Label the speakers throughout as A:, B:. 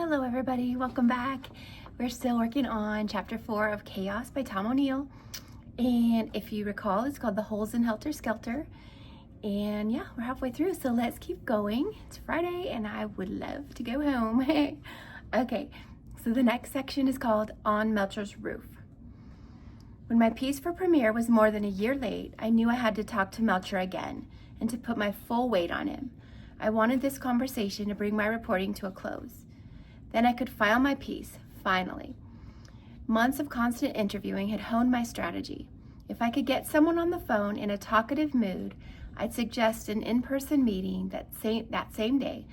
A: Hello everybody, welcome back. We're still working on chapter 4 of Chaos by Tom O'Neill. And if you recall, it's called The Holes in Helter, Skelter. And yeah, we're halfway through, so let's keep going. It's Friday and I would love to go home. Okay, so the next section is called On Melcher's Roof. When my piece for premiere was more than a year late, I knew I had to talk to Melcher again and to put my full weight on him. I wanted this conversation to bring my reporting to a close. Then I could file my piece, finally. Months of constant interviewing had honed my strategy. If I could get someone on the phone in a talkative mood, I'd suggest an in-person meeting that same day,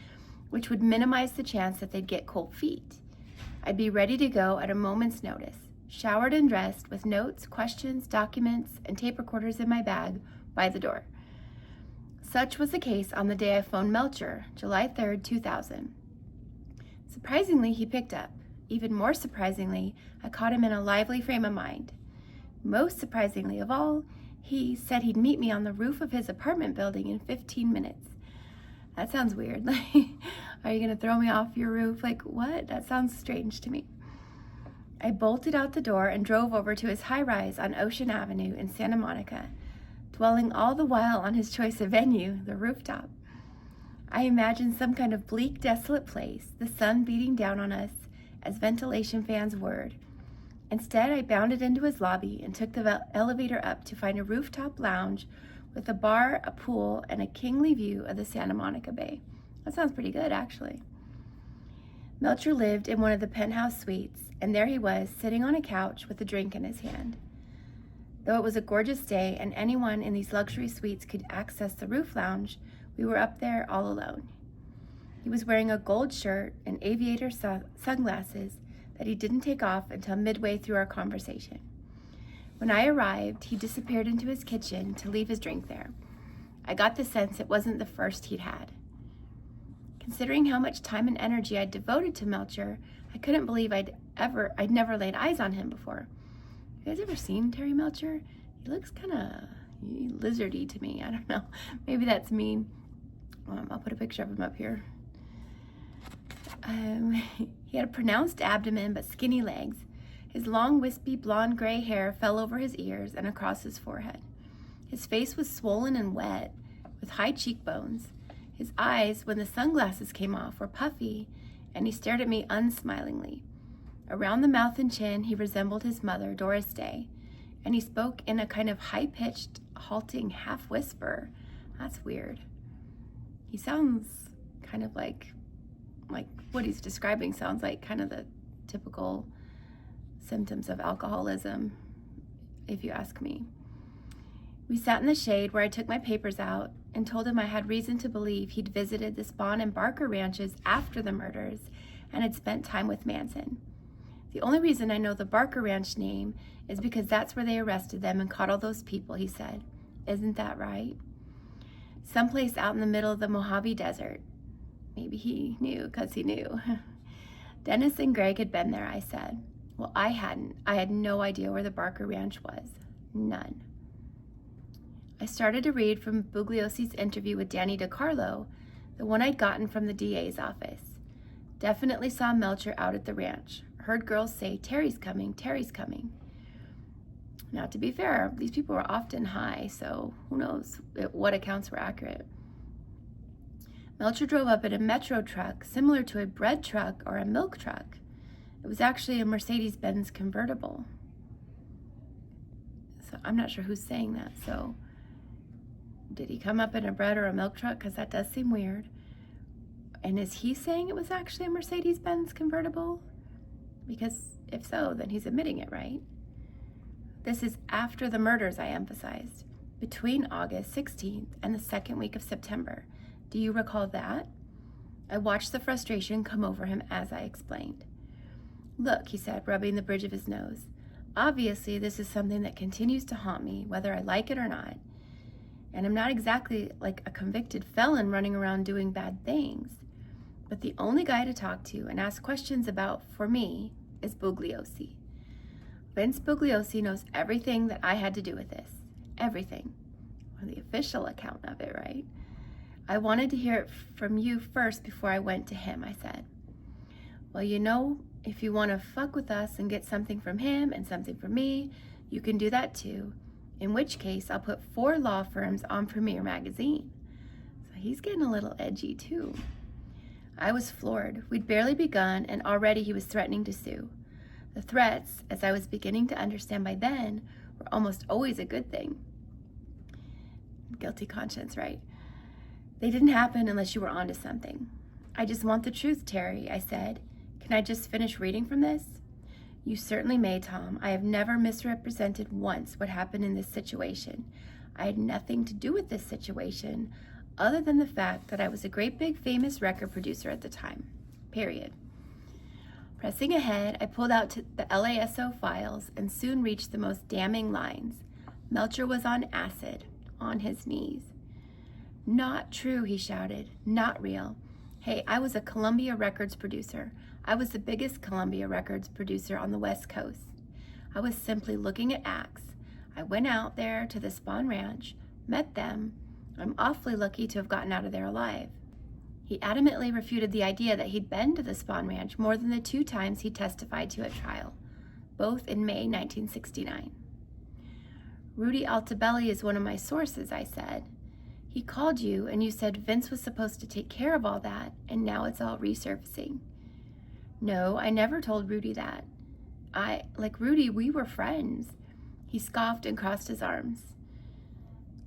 A: which would minimize the chance that they'd get cold feet. I'd be ready to go at a moment's notice, showered and dressed with notes, questions, documents, and tape recorders in my bag by the door. Such was the case on the day I phoned Melcher, July 3rd, 2000. Surprisingly, he picked up. Even more surprisingly, I caught him in a lively frame of mind. Most surprisingly of all, he said he'd meet me on the roof of his apartment building in 15 minutes. That sounds weird. Like, are you gonna throw me off your roof? Like, what? That sounds strange to me. I bolted out the door and drove over to his high-rise on Ocean Avenue in Santa Monica, dwelling all the while on his choice of venue, the rooftop. I imagined some kind of bleak, desolate place, the sun beating down on us as ventilation fans whirred. Instead, I bounded into his lobby and took the elevator up to find a rooftop lounge with a bar, a pool, and a kingly view of the Santa Monica Bay. That sounds pretty good, actually. Melcher lived in one of the penthouse suites, and there he was, sitting on a couch with a drink in his hand. Though it was a gorgeous day and anyone in these luxury suites could access the roof lounge, we were up there all alone. He was wearing a gold shirt and aviator sunglasses that he didn't take off until midway through our conversation. When I arrived, he disappeared into his kitchen to leave his drink there. I got the sense it wasn't the first he'd had. Considering how much time and energy I'd devoted to Melcher, I couldn't believe I'd never laid eyes on him before. You guys ever seen Terry Melcher? He looks kind of lizardy to me. I don't know. Maybe that's mean. I'll put a picture of him up here. He had a pronounced abdomen but skinny legs. His long, wispy, blonde-gray hair fell over his ears and across his forehead. His face was swollen and wet, with high cheekbones. His eyes, when the sunglasses came off, were puffy, and he stared at me unsmilingly. Around the mouth and chin, he resembled his mother, Doris Day, and he spoke in a kind of high-pitched, halting half-whisper. That's weird. He sounds kind of like what he's describing sounds like kind of the typical symptoms of alcoholism, if you ask me. We sat in the shade where I took my papers out and told him I had reason to believe he'd visited the Spawn and Barker ranches after the murders and had spent time with Manson. The only reason I know the Barker Ranch name is because that's where they arrested them and caught all those people, he said. Isn't that right? Someplace out in the middle of the Mojave Desert. Maybe he knew because he knew. Dennis and Greg had been there, I said. Well, I hadn't. I had no idea where the Barker Ranch was. None. I started to read from Bugliosi's interview with Danny DiCarlo, the one I'd gotten from the DA's office. Definitely saw Melcher out at the ranch. Heard girls say, Terry's coming, Terry's coming. Now, to be fair, these people were often high, so who knows what accounts were accurate. Melcher drove up in a metro truck similar to a bread truck or a milk truck. It was actually a Mercedes-Benz convertible. So I'm not sure who's saying that. So did he come up in a bread or a milk truck? Because that does seem weird. And is he saying it was actually a Mercedes-Benz convertible? Because if so, then he's admitting it, right? This is after the murders, I emphasized, between August 16th and the second week of September. Do you recall that? I watched the frustration come over him as I explained. Look, he said, rubbing the bridge of his nose. Obviously, this is something that continues to haunt me, whether I like it or not. And I'm not exactly like a convicted felon running around doing bad things. But the only guy to talk to and ask questions about, for me, is Bugliosi. Vince Bugliosi knows everything that I had to do with this. Everything. Or the official account of it, right? I wanted to hear it from you first before I went to him, I said. Well, you know, if you want to fuck with us and get something from him and something from me, you can do that too. In which case, I'll put 4 law firms on Premiere Magazine. So he's getting a little edgy too. I was floored. We'd barely begun, and already he was threatening to sue. The threats, as I was beginning to understand by then, were almost always a good thing. Guilty conscience, right? They didn't happen unless you were onto something. I just want the truth, Terry, I said. Can I just finish reading from this? You certainly may, Tom. I have never misrepresented once what happened in this situation. I had nothing to do with this situation other than the fact that I was a great big famous record producer at the time. Period. Pressing ahead, I pulled out the LASO files and soon reached the most damning lines. Melcher was on acid, on his knees. Not true, he shouted. Not real. Hey, I was a Columbia Records producer. I was the biggest Columbia Records producer on the West Coast. I was simply looking at acts. I went out there to the Spawn Ranch, met them. I'm awfully lucky to have gotten out of there alive. He adamantly refuted the idea that he'd been to the Spawn Ranch more than the 2 times he testified to at trial, both in May 1969. Rudy Altobelli is one of my sources, I said. He called you and you said Vince was supposed to take care of all that, and now it's all resurfacing. No, I never told Rudy that. Like Rudy, we were friends. He scoffed and crossed his arms.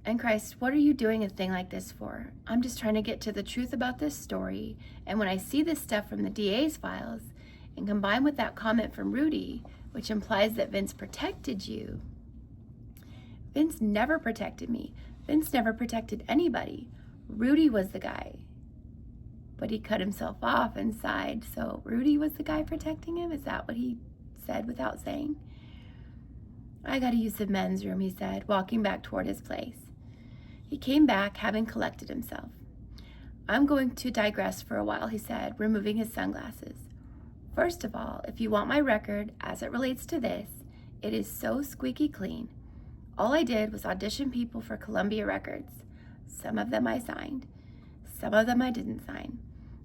A: And Christ, what are you doing a thing like this for? I'm just trying to get to the truth about this story, and when I see this stuff from the DA's files, and combine with that comment from Rudy, which implies that Vince protected you. Vince never protected me. Vince never protected anybody. Rudy was the guy. But he cut himself off and sighed. So Rudy was the guy protecting him? Is that what he said without saying? I gotta use the men's room, he said, walking back toward his place. He came back, having collected himself. I'm going to digress for a while, he said, removing his sunglasses. First of all, if you want my record, as it relates to this, it is so squeaky clean. All I did was audition people for Columbia Records. Some of them I signed. Some of them I didn't sign.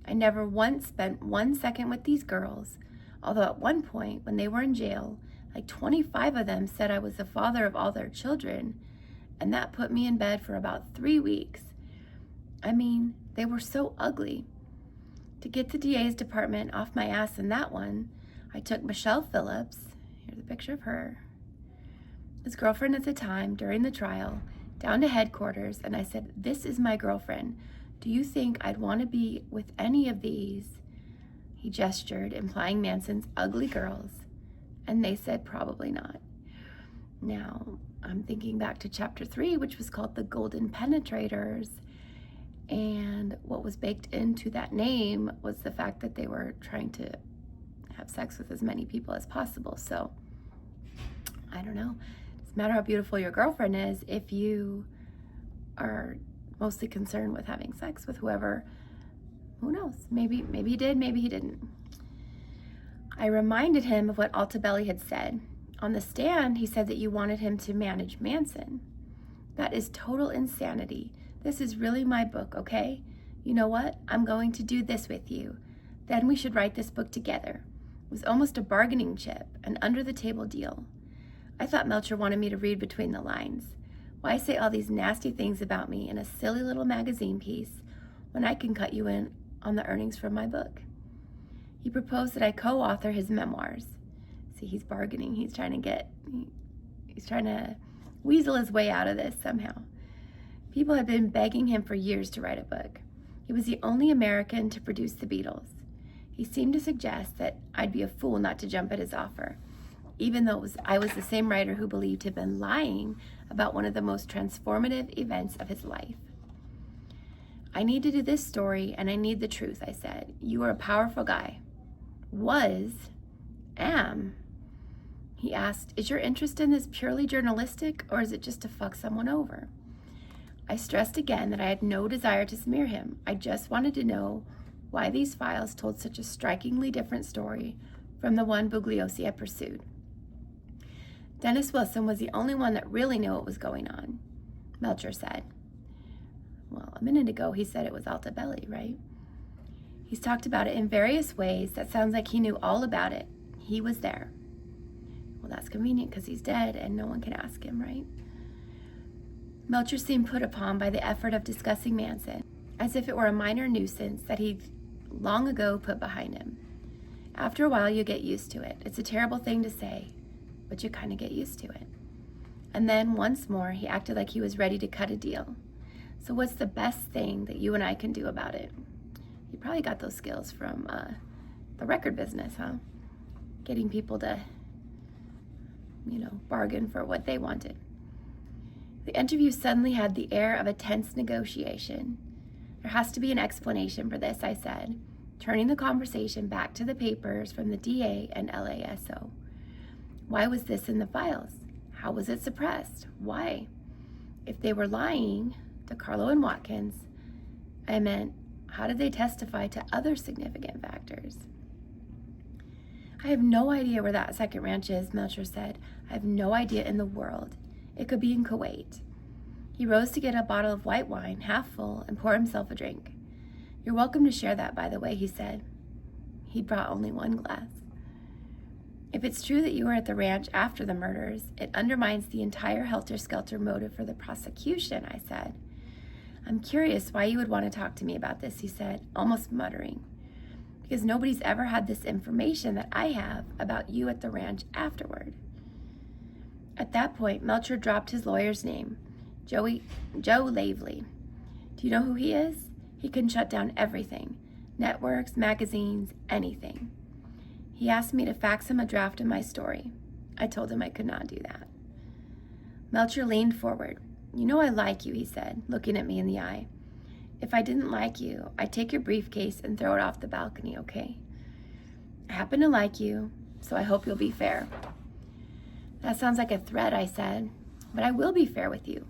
A: I never once spent 1 second with these girls, although at one point, when they were in jail, like 25 of them said I was the father of all their children, and that put me in bed for about 3 weeks. I mean, they were so ugly. To get the DA's department off my ass in that one, I took Michelle Phillips, here's a picture of her, his girlfriend at the time during the trial, down to headquarters, and I said, this is my girlfriend. Do you think I'd want to be with any of these? He gestured, implying Manson's ugly girls, and they said probably not. Now, I'm thinking back to chapter 3, which was called The Golden Penetrators, and what was baked into that name was the fact that they were trying to have sex with as many people as possible. So, I don't know. Doesn't matter how beautiful your girlfriend is if you are mostly concerned with having sex with whoever. Who knows? Maybe he did, maybe he didn't. I reminded him of what Altobelli had said. On the stand, he said that you wanted him to manage Manson. That is total insanity. This is really my book, okay? You know what? I'm going to do this with you. Then we should write this book together. It was almost a bargaining chip, an under-the-table deal. I thought Melcher wanted me to read between the lines. Why say all these nasty things about me in a silly little magazine piece when I can cut you in on the earnings from my book? He proposed that I co-author his memoirs. See, he's bargaining. He's trying to weasel his way out of this somehow. People had been begging him for years to write a book. He was the only American to produce the Beatles. He seemed to suggest that I'd be a fool not to jump at his offer, even though I was the same writer who believed he'd been lying about one of the most transformative events of his life. I need to do this story, and I need the truth, I said. You are a powerful guy. Am. He asked, is your interest in this purely journalistic, or is it just to fuck someone over? I stressed again that I had no desire to smear him. I just wanted to know why these files told such a strikingly different story from the one Bugliosi had pursued. Dennis Wilson was the only one that really knew what was going on, Melcher said. Well, a minute ago he said it was Altobelli, right? He's talked about it in various ways that sounds like he knew all about it. He was there. Well, that's convenient because he's dead and no one can ask him, right? Melcher seemed put upon by the effort of discussing Manson, as if it were a minor nuisance that he'd long ago put behind him. After a while, you get used to it. It's a terrible thing to say, but you kind of get used to it. And then, once more, he acted like he was ready to cut a deal. So what's the best thing that you and I can do about it? You probably got those skills from the record business, huh? Getting people to, bargain for what they wanted. The interview suddenly had the air of a tense negotiation. There has to be an explanation for this, I said, turning the conversation back to the papers from the DA and LASO. Why was this in the files? How was it suppressed? Why? If they were lying to Carlo and Watkins, I meant, how did they testify to other significant factors? I have no idea where that second ranch is, Melcher said. I have no idea in the world. It could be in Kuwait. He rose to get a bottle of white wine, half full, and pour himself a drink. You're welcome to share that, by the way, he said. He'd brought only one glass. If it's true that you were at the ranch after the murders, it undermines the entire Helter-Skelter motive for the prosecution, I said. I'm curious why you would want to talk to me about this, he said, almost muttering. Because nobody's ever had this information that I have about you at the ranch afterward. At that point, Melcher dropped his lawyer's name, Joe Lavely. Do you know who he is? He can shut down everything, networks, magazines, anything. He asked me to fax him a draft of my story. I told him I could not do that. Melcher leaned forward. You know I like you, he said, looking at me in the eye. If I didn't like you, I'd take your briefcase and throw it off the balcony, okay? I happen to like you, so I hope you'll be fair. That sounds like a threat, I said, but I will be fair with you.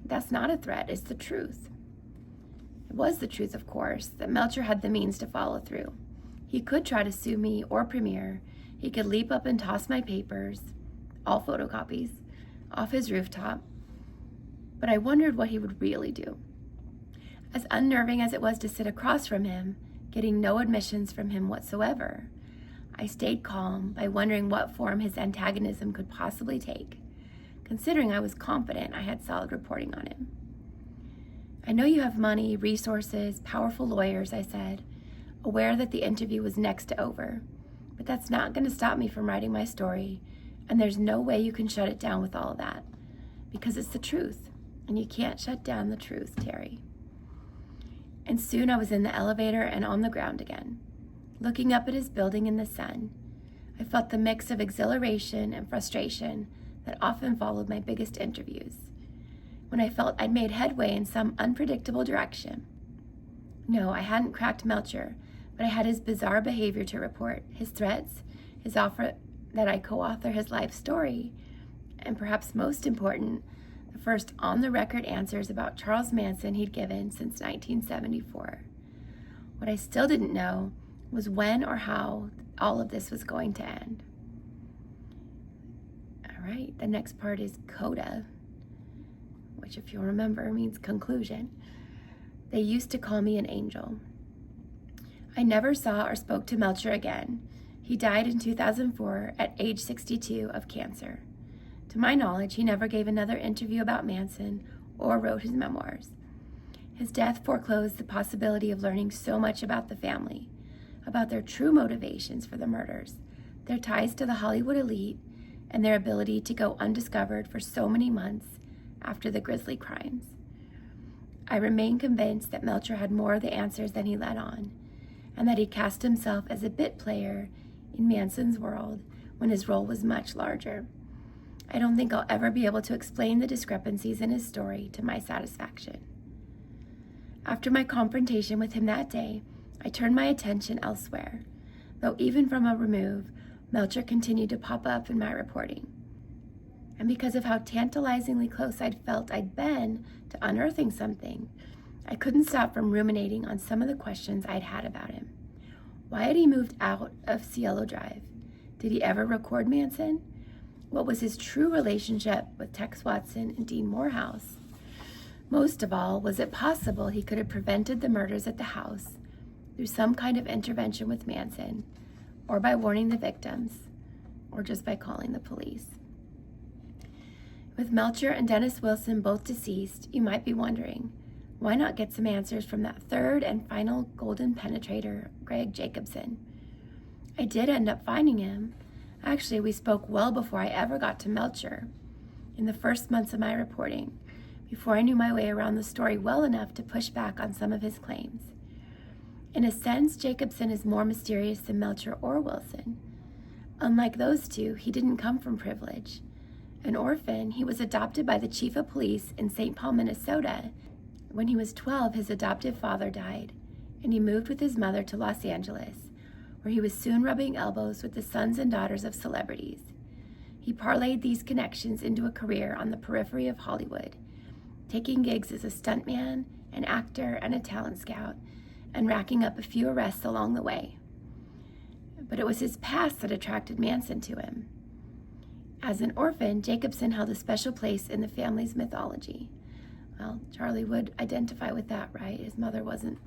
A: That's not a threat, it's the truth. It was the truth, of course, that Melcher had the means to follow through. He could try to sue me or Premier. He could leap up and toss my papers, all photocopies, off his rooftop. But I wondered what he would really do. As unnerving as it was to sit across from him, getting no admissions from him whatsoever, I stayed calm by wondering what form his antagonism could possibly take, considering I was confident I had solid reporting on him. I know you have money, resources, powerful lawyers, I said, aware that the interview was next to over, but that's not going to stop me from writing my story, and there's no way you can shut it down with all of that, because it's the truth, and you can't shut down the truth, Terry. And soon I was in the elevator and on the ground again, looking up at his building in the sun. I felt the mix of exhilaration and frustration that often followed my biggest interviews, when I felt I'd made headway in some unpredictable direction. No, I hadn't cracked Melcher, but I had his bizarre behavior to report, his threats, his offer that I co-author his life story, and perhaps most important, the first on-the-record answers about Charles Manson he'd given since 1974. What I still didn't know was when or how all of this was going to end. All right, the next part is Coda, which, if you'll remember, means conclusion. They used to call me an angel. I never saw or spoke to Melcher again. He died in 2004 at age 62 of cancer. To my knowledge, he never gave another interview about Manson or wrote his memoirs. His death foreclosed the possibility of learning so much about the family, about their true motivations for the murders, their ties to the Hollywood elite, and their ability to go undiscovered for so many months after the grisly crimes. I remain convinced that Melcher had more of the answers than he let on, and that he cast himself as a bit player in Manson's world when his role was much larger. I don't think I'll ever be able to explain the discrepancies in his story to my satisfaction. After my confrontation with him that day, I turned my attention elsewhere, though even from a remove, Melcher continued to pop up in my reporting. And because of how tantalizingly close I'd felt I'd been to unearthing something, I couldn't stop from ruminating on some of the questions I'd had about him. Why had he moved out of Cielo Drive? Did he ever record Manson? What was his true relationship with Tex Watson and Dean Morehouse? Most of all, was it possible he could have prevented the murders at the house through some kind of intervention with Manson, or by warning the victims, or just by calling the police. With Melcher and Dennis Wilson both deceased, you might be wondering, why not get some answers from that third and final golden penetrator, Greg Jacobson? I did end up finding him. Actually, we spoke well before I ever got to Melcher, in the first months of my reporting, before I knew my way around the story well enough to push back on some of his claims. In a sense, Jacobson is more mysterious than Melcher or Wilson. Unlike those two, he didn't come from privilege. An orphan, he was adopted by the chief of police in St. Paul, Minnesota. When he was 12, his adoptive father died, and he moved with his mother to Los Angeles, where he was soon rubbing elbows with the sons and daughters of celebrities. He parlayed these connections into a career on the periphery of Hollywood, taking gigs as a stuntman, an actor, and a talent scout, and racking up a few arrests along the way. But it was his past that attracted Manson to him. As an orphan, Jacobson held a special place in the family's mythology. Well, Charlie would identify with that, right? His mother wasn't,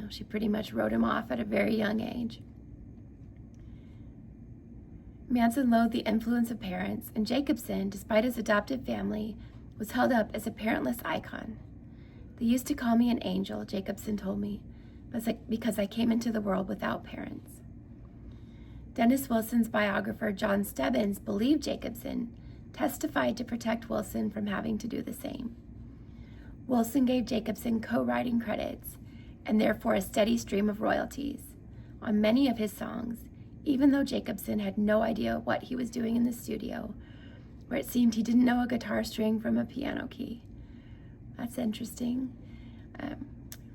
A: she pretty much wrote him off at a very young age. Manson loathed the influence of parents, and Jacobson, despite his adoptive family, was held up as a parentless icon. They used to call me an angel, Jacobson told me, because I came into the world without parents. Dennis Wilson's biographer, John Stebbins, believed Jacobson, testified to protect Wilson from having to do the same. Wilson gave Jacobson co-writing credits, and therefore a steady stream of royalties, on many of his songs, even though Jacobson had no idea what he was doing in the studio, where it seemed he didn't know a guitar string from a piano key. That's interesting.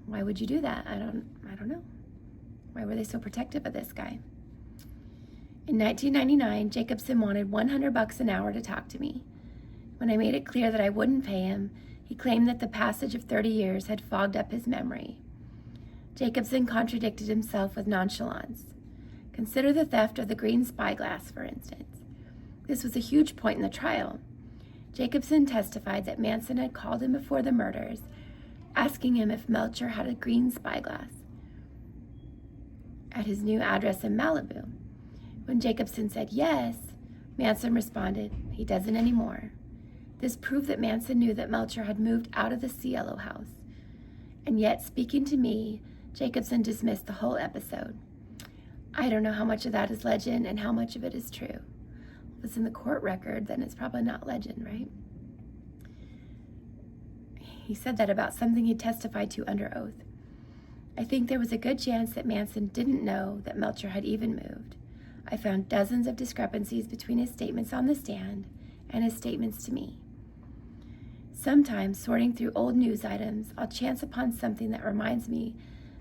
A: Why would you do that? I don't know. Why were they so protective of this guy? In 1999, Jacobson wanted $100 an hour to talk to me. When I made it clear that I wouldn't pay him, he claimed that the passage of 30 years had fogged up his memory. Jacobson contradicted himself with nonchalance. Consider the theft of the green spyglass, for instance. This was a huge point in the trial. Jacobson testified that Manson had called him before the murders, asking him if Melcher had a green spyglass at his new address in Malibu. When Jacobson said yes, Manson responded, "He doesn't anymore." This proved that Manson knew that Melcher had moved out of the Cielo house. And yet, speaking to me, Jacobson dismissed the whole episode. I don't know how much of that is legend and how much of it is true. If it's in the court record, then it's probably not legend, right? He said that about something he testified to under oath. I think there was a good chance that Manson didn't know that Melcher had even moved. I found dozens of discrepancies between his statements on the stand and his statements to me. Sometimes, sorting through old news items, I'll chance upon something that reminds me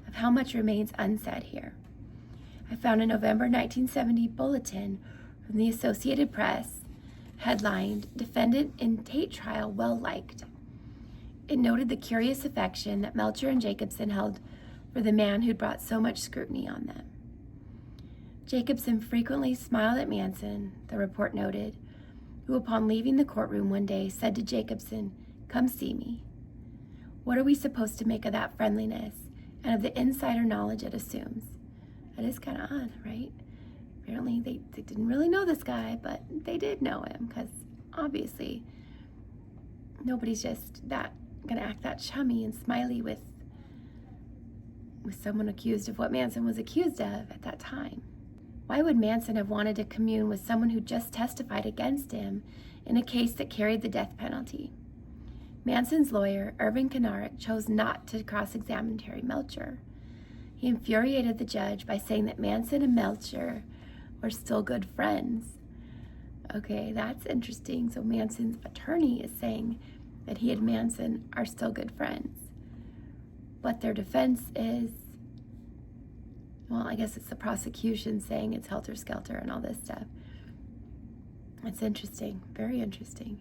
A: of how much remains unsaid here. I found a November 1970 bulletin from the Associated Press, headlined, "Defendant in Tate Trial Well Liked." It noted the curious affection that Melcher and Jacobson held for the man who'd brought so much scrutiny on them. Jacobson frequently smiled at Manson, the report noted, who upon leaving the courtroom one day said to Jacobson, "Come see me." What are we supposed to make of that friendliness and of the insider knowledge it assumes? That is kind of odd, right? Apparently they didn't really know this guy, but they did know him, because obviously nobody's just gonna act that chummy and smiley with someone accused of what Manson was accused of at that time. Why would Manson have wanted to commune with someone who just testified against him in a case that carried the death penalty? Manson's lawyer, Irving Kenarick, chose not to cross-examine Terry Melcher. He infuriated the judge by saying that Manson and Melcher were still good friends. Okay, that's interesting. So Manson's attorney is saying that he and Manson are still good friends. But their defense is, well, I guess it's the prosecution saying it's Helter Skelter and all this stuff. It's interesting, very interesting.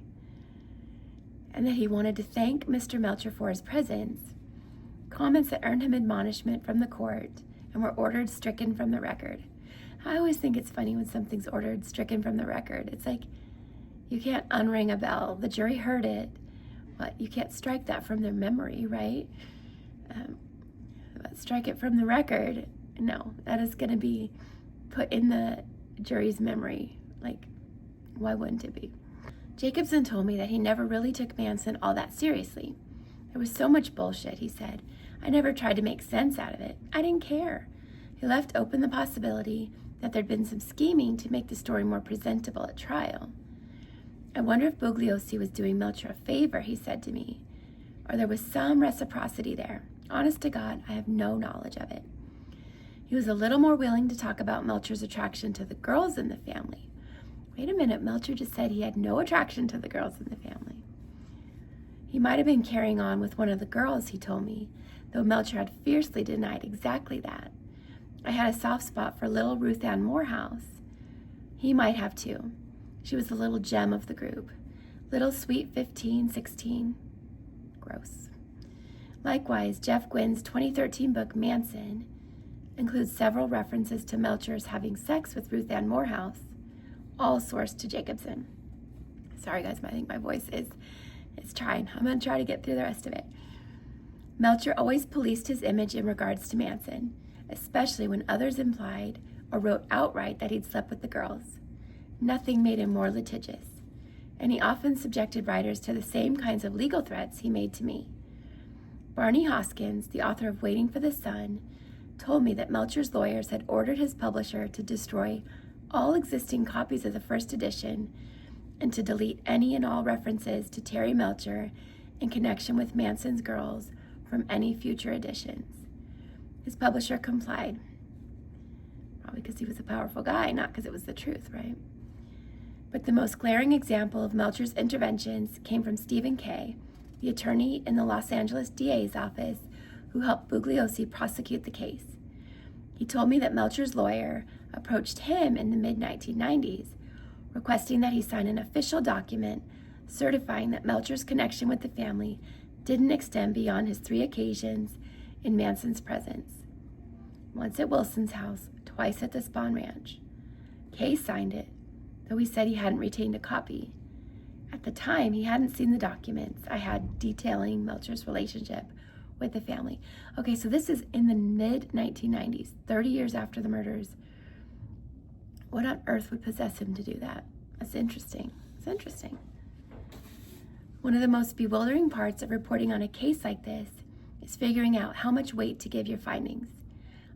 A: And that he wanted to thank Mr. Melcher for his presence, comments that earned him admonishment from the court and were ordered stricken from the record. I always think it's funny when something's ordered stricken from the record. It's like, you can't unring a bell. The jury heard it, but you can't strike that from their memory, right? strike it from the record. No, that is going to be put in the jury's memory. Like, why wouldn't it be? Jacobson told me that he never really took Manson all that seriously. There was so much bullshit, he said. I never tried to make sense out of it. I didn't care. He left open the possibility that there'd been some scheming to make the story more presentable at trial. I wonder if Bugliosi was doing Melcher a favor, he said to me, or there was some reciprocity there. Honest to God, I have no knowledge of it. He was a little more willing to talk about Melcher's attraction to the girls in the family. Wait a minute, Melcher just said he had no attraction to the girls in the family. He might have been carrying on with one of the girls, he told me, though Melcher had fiercely denied exactly that. I had a soft spot for little Ruth Ann Morehouse. He might have too. She was the little gem of the group. Little sweet 15, 16. Gross. Likewise, Jeff Gwynn's 2013 book, Manson, includes several references to Melcher's having sex with Ruth Ann Morehouse, all sourced to Jacobson. Sorry guys, I think my voice is trying. I'm going to try to get through the rest of it. Melcher always policed his image in regards to Manson, especially when others implied or wrote outright that he'd slept with the girls. Nothing made him more litigious, and he often subjected writers to the same kinds of legal threats he made to me. Barney Hoskins, the author of Waiting for the Sun, told me that Melcher's lawyers had ordered his publisher to destroy all existing copies of the first edition and to delete any and all references to Terry Melcher in connection with Manson's girls from any future editions. His publisher complied, probably because he was a powerful guy, not because it was the truth, right? But the most glaring example of Melcher's interventions came from Stephen Kay, the attorney in the Los Angeles DA's office who helped Bugliosi prosecute the case. He told me that Melcher's lawyer approached him in the mid-1990s, requesting that he sign an official document certifying that Melcher's connection with the family didn't extend beyond his 3 occasions in Manson's presence. Once at Wilson's house, twice at the Spawn Ranch. Kay signed it, though he said he hadn't retained a copy. At the time, he hadn't seen the documents I had detailing Melcher's relationship with the family. Okay, so this is in the mid-1990s, 30 years after the murders. What on earth would possess him to do that? That's interesting. It's interesting. One of the most bewildering parts of reporting on a case like this is figuring out how much weight to give your findings.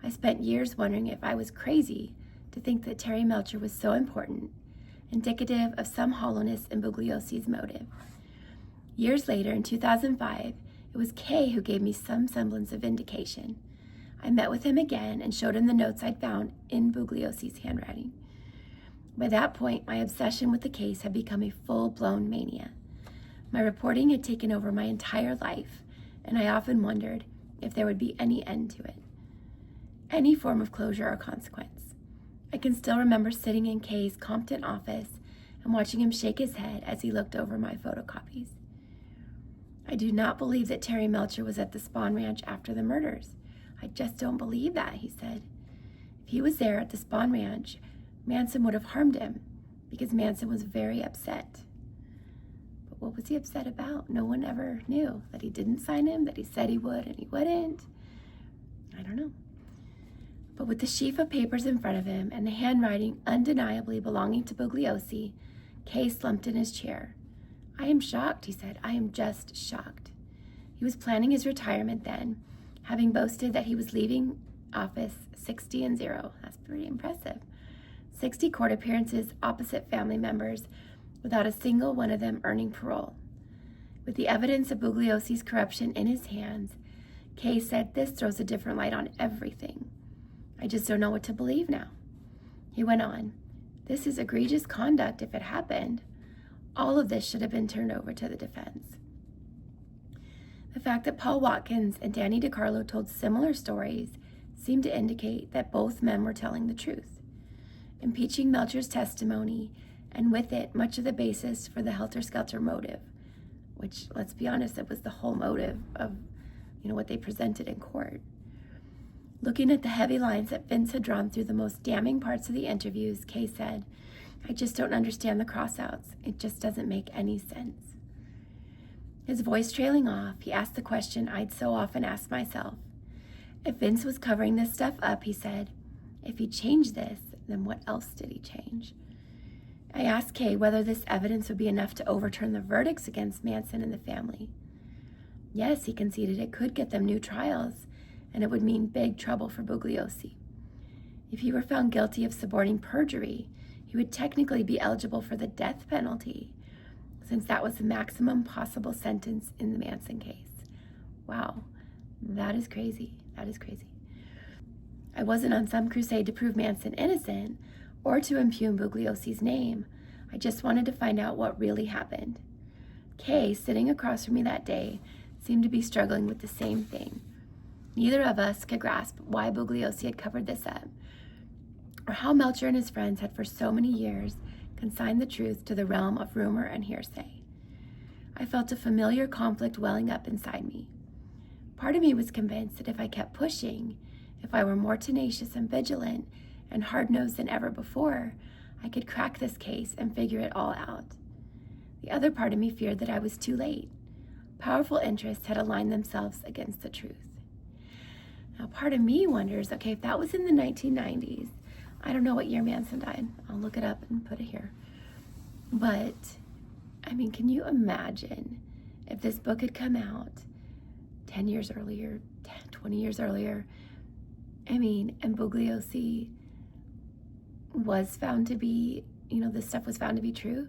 A: I spent years wondering if I was crazy to think that Terry Melcher was so important, indicative of some hollowness in Bugliosi's motive. Years later, in 2005, it was Kay who gave me some semblance of vindication. I met with him again and showed him the notes I'd found in Bugliosi's handwriting. By that point, my obsession with the case had become a full-blown mania. My reporting had taken over my entire life, and I often wondered if there would be any end to it, any form of closure or consequence. I can still remember sitting in Kay's Compton office and watching him shake his head as he looked over my photocopies. I do not believe that Terry Melcher was at the Spawn Ranch after the murders. I just don't believe that, he said. If he was there at the Spawn Ranch, Manson would have harmed him because Manson was very upset. But what was he upset about? No one ever knew. That he didn't sign him, that he said he would and he wouldn't. I don't know. But with the sheaf of papers in front of him and the handwriting undeniably belonging to Bugliosi, Kay slumped in his chair. I am shocked, he said. I am just shocked. He was planning his retirement then, having boasted that he was leaving office 60-0. That's pretty impressive. 60 court appearances opposite family members without a single one of them earning parole. With the evidence of Bugliosi's corruption in his hands, Kay said this throws a different light on everything. I just don't know what to believe now. He went on, this is egregious conduct if it happened. All of this should have been turned over to the defense. The fact that Paul Watkins and Danny DiCarlo told similar stories seemed to indicate that both men were telling the truth, impeaching Melcher's testimony, and with it, much of the basis for the Helter Skelter motive, which, let's be honest, it was the whole motive of, what they presented in court. Looking at the heavy lines that Vince had drawn through the most damning parts of the interviews, Kay said, I just don't understand the crossouts. It just doesn't make any sense. His voice trailing off, he asked the question I'd so often asked myself. If Vince was covering this stuff up, he said, if he changed this, then what else did he change? I asked Kay whether this evidence would be enough to overturn the verdicts against Manson and the family. Yes, he conceded it could get them new trials, and it would mean big trouble for Bugliosi. If he were found guilty of suborning perjury, he would technically be eligible for the death penalty, since that was the maximum possible sentence in the Manson case. Wow, that is crazy. That is crazy. I wasn't on some crusade to prove Manson innocent or to impugn Bugliosi's name. I just wanted to find out what really happened. Kay, sitting across from me that day, seemed to be struggling with the same thing. Neither of us could grasp why Bugliosi had covered this up, or how Melcher and his friends had for so many years consigned the truth to the realm of rumor and hearsay. I felt a familiar conflict welling up inside me. Part of me was convinced that if I kept pushing, if I were more tenacious and vigilant and hard-nosed than ever before, I could crack this case and figure it all out. The other part of me feared that I was too late. Powerful interests had aligned themselves against the truth. Now, part of me wonders, okay, if that was in the 1990s, I don't know what year Manson died. I'll look it up and put it here. But, I mean, can you imagine if this book had come out 10 years earlier, 20 years earlier, I mean, and Bugliosi was found to be, this stuff was found to be true?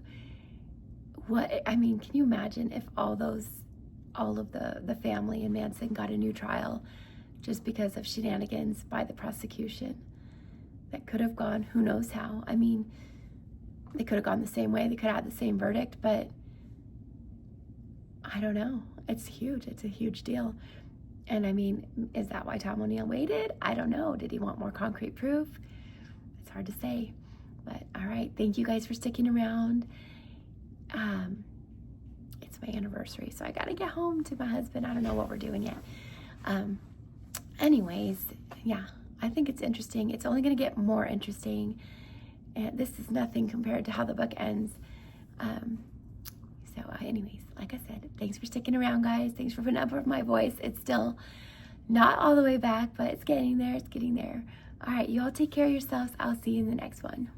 A: Can you imagine if all of the family and Manson got a new trial just because of shenanigans by the prosecution that could have gone who knows how? I mean, they could have gone the same way, they could have had the same verdict, but I don't know. It's huge. It's a huge deal. And I mean, is that why Tom O'Neill waited? I don't know. Did he want more concrete proof? It's hard to say. But all right, thank you guys for sticking around. It's my anniversary, so I gotta get home to my husband. I don't know what we're doing yet. Anyways, yeah, I think it's interesting. It's only gonna get more interesting. And this is nothing compared to how the book ends. Anyways, like I said, thanks for sticking around, guys. Thanks for putting up with my voice. It's still not all the way back, but it's getting there. It's getting there. All right, you all take care of yourselves. I'll see you in the next one.